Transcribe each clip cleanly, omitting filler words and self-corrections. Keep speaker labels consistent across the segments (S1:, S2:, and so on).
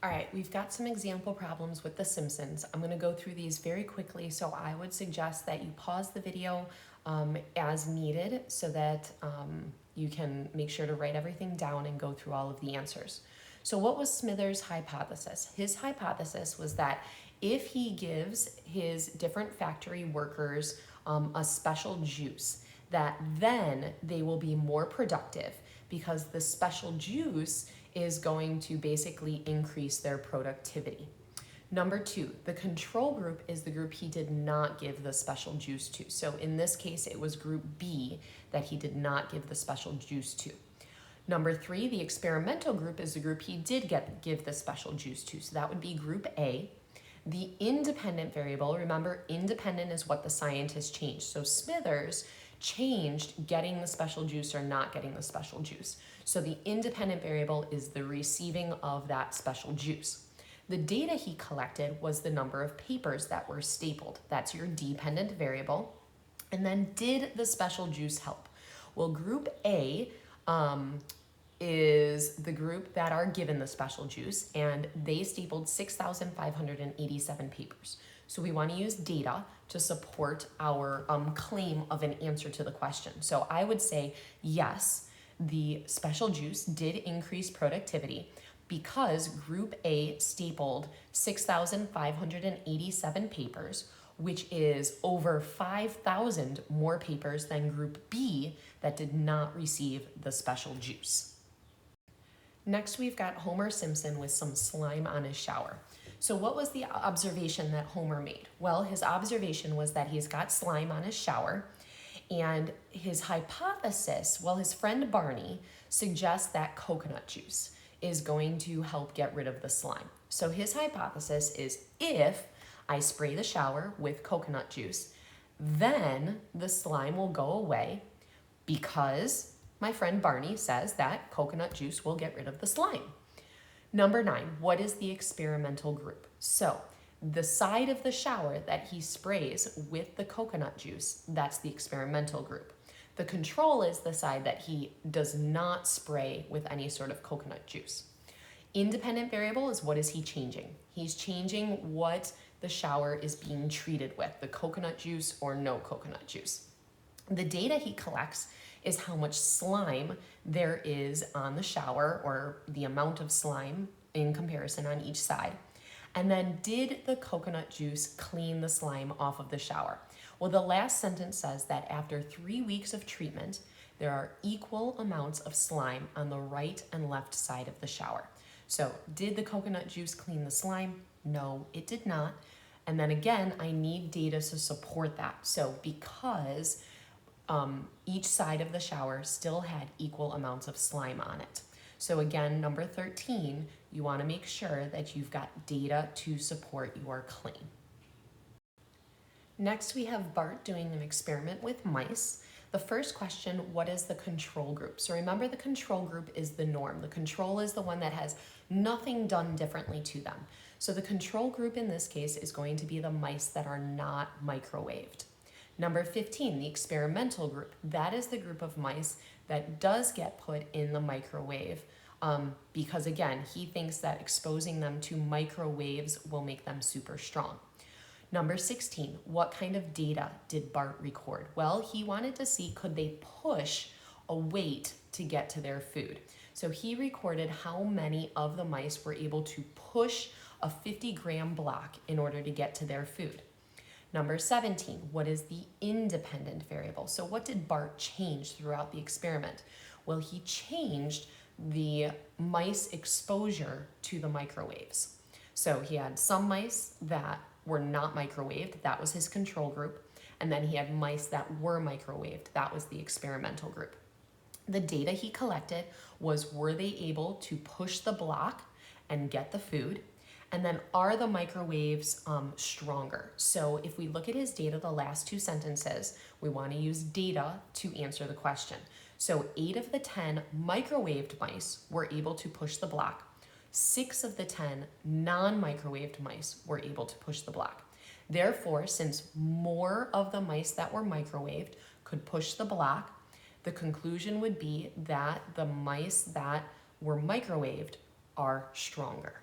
S1: All right, we've got some example problems with The Simpsons. I'm going to go through these very quickly, so I would suggest that you pause the video as needed so that you can make sure to write everything down and go through all of the answers. So what was Smithers' hypothesis? His hypothesis was that if he gives his different factory workers a special juice, that then they will be more productive because the special juice is going to basically increase their productivity. Number two, the control group is the group he did not give the special juice to. So in this case, it was group B that he did not give the special juice to. Number three, the experimental group is the group he did give the special juice to. So that would be group A. The independent variable, remember, independent is what the scientists changed. So Smithers changed getting the special juice or not getting the special juice. So the independent variable is the receiving of that special juice. The data he collected was the number of papers that were stapled. That's your dependent variable. And then did the special juice help? Well, group A is the group that are given the special juice, and they stapled 6,587 papers. So we want to use data to support our claim of an answer to the question. So I would say, yes, the special juice did increase productivity because group A stapled 6,587 papers, which is over 5,000 more papers than group B that did not receive the special juice. Next, we've got Homer Simpson with some slime on his shower. So what was the observation that Homer made? Well, his observation was that he's got slime on his shower, and his hypothesis, well, his friend Barney suggests that coconut juice is going to help get rid of the slime. So his hypothesis is if I spray the shower with coconut juice, then the slime will go away because my friend Barney says that coconut juice will get rid of the slime. Number 9, what is the experimental group? So the side of the shower that he sprays with the coconut juice, that's the experimental group. The control is the side that he does not spray with any sort of coconut juice. Independent variable is what is he changing? He's changing what the shower is being treated with, the coconut juice or no coconut juice. The data he collects is how much slime there is on the shower, or the amount of slime in comparison on each side. And then, did the coconut juice clean the slime off of the shower? Well, the last sentence says that after 3 weeks of treatment, there are equal amounts of slime on the right and left side of the shower. So, did the coconut juice clean the slime? No, it did not. And then again, I need data to support that. So, because each side of the shower still had equal amounts of slime on it. So again, number 13, you want to make sure that you've got data to support your claim. Next, we have Bart doing an experiment with mice. The first question, what is the control group? So remember, the control group is the norm. The control is the one that has nothing done differently to them. So the control group in this case is going to be the mice that are not microwaved. Number 15, the experimental group. That is the group of mice that does get put in the microwave because, again, he thinks that exposing them to microwaves will make them super strong. Number 16, what kind of data did Bart record? Well, he wanted to see, could they push a weight to get to their food? So he recorded how many of the mice were able to push a 50-gram block in order to get to their food. Number 17, what is the independent variable? So what did Bart change throughout the experiment? Well, he changed the mice exposure to the microwaves. So he had some mice that were not microwaved, that was his control group, and then he had mice that were microwaved, that was the experimental group. The data he collected was, were they able to push the block and get the food? And then, are the microwaves stronger? So if we look at his data, the last two sentences, we want to use data to answer the question. So 8 of the 10 microwaved mice were able to push the block. 6 of the 10 non-microwaved mice were able to push the block. Therefore, since more of the mice that were microwaved could push the block, the conclusion would be that the mice that were microwaved are stronger.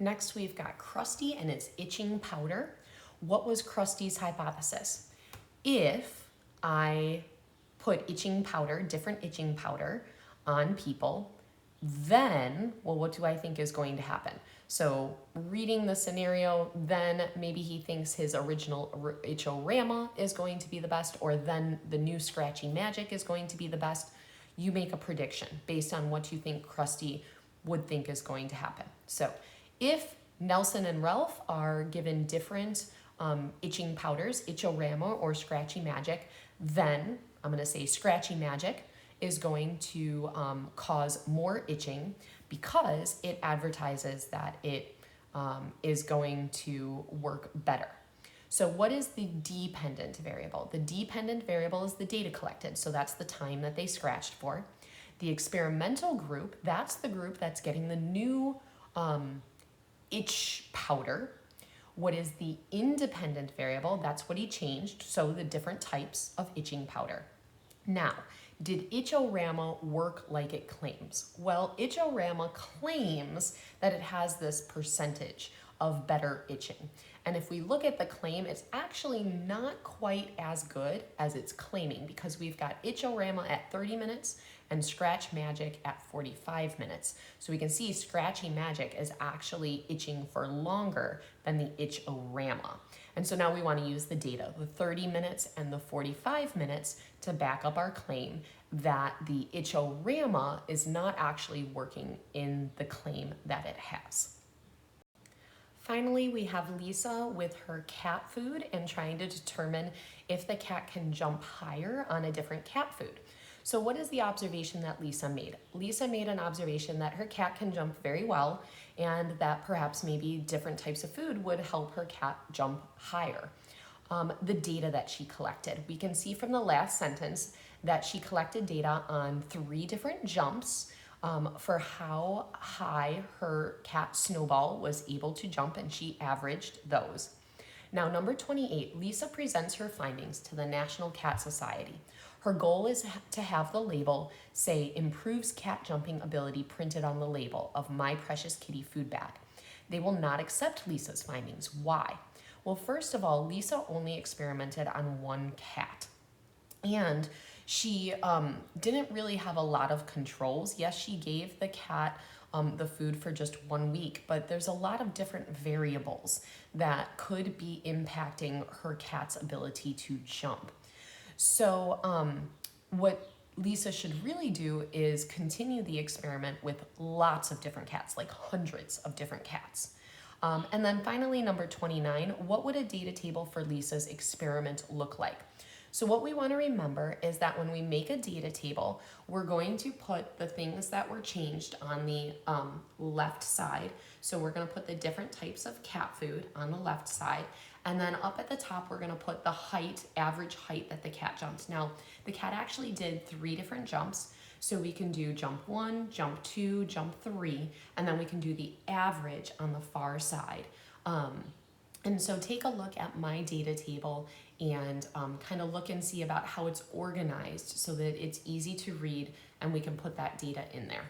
S1: Next, we've got Krusty and its itching powder. What was Krusty's hypothesis? If I put itching powder, different itching powder on people, then, well, what do I think is going to happen? So reading the scenario, then maybe he thinks his original Itch-O-Rama is going to be the best, or then the new Scratchy Magic is going to be the best. You make a prediction based on what you think Krusty would think is going to happen. So if Nelson and Ralph are given different itching powders, Itch-O-Rama or Scratchy Magic, then I'm going to say Scratchy Magic is going to cause more itching because it advertises that it is going to work better. So what is the dependent variable? The dependent variable is the data collected, so that's the time that they scratched for. The experimental group, that's the group that's getting the new itch powder. What is the independent variable? That's what he changed, so the different types of itching powder. Now, did Itch-O-Rama work like it claims? Well, Itch-O-Rama claims that it has this percentage of better itching. And if we look at the claim, it's actually not quite as good as it's claiming, because we've got Itch-O-Rama at 30 minutes and Scratch Magic at 45 minutes. So we can see Scratchy Magic is actually itching for longer than the Itch-O-Rama. And so now we want to use the data, the 30 minutes and the 45 minutes, to back up our claim that the Itch-O-Rama is not actually working in the claim that it has. Finally, we have Lisa with her cat food and trying to determine if the cat can jump higher on a different cat food. So what is the observation that Lisa made? Lisa made an observation that her cat can jump very well, and that perhaps maybe different types of food would help her cat jump higher. The data that she collected. We can see from the last sentence that she collected data on 3 different jumps for how high her cat Snowball was able to jump, and she averaged those. Now, number 28, Lisa presents her findings to the National Cat Society. Her goal is to have the label say improves cat jumping ability printed on the label of My Precious Kitty food bag. They will not accept Lisa's findings. Why? Well, first of all, Lisa only experimented on 1 cat, and she didn't really have a lot of controls. Yes, she gave the cat the food for just 1 week, but there's a lot of different variables that could be impacting her cat's ability to jump. So what Lisa should really do is continue the experiment with lots of different cats, like hundreds of different cats. And then finally, number 29, what would a data table for Lisa's experiment look like? So what we want to remember is that when we make a data table, we're going to put the things that were changed on the left side. So we're going to put the different types of cat food on the left side. And then up at the top, we're going to put the height, average height that the cat jumped. Now, the cat actually did 3 different jumps. So we can do jump 1, jump 2, jump 3, and then we can do the average on the far side. And so take a look at my data table and kind of look and see about how it's organized so that it's easy to read and we can put that data in there.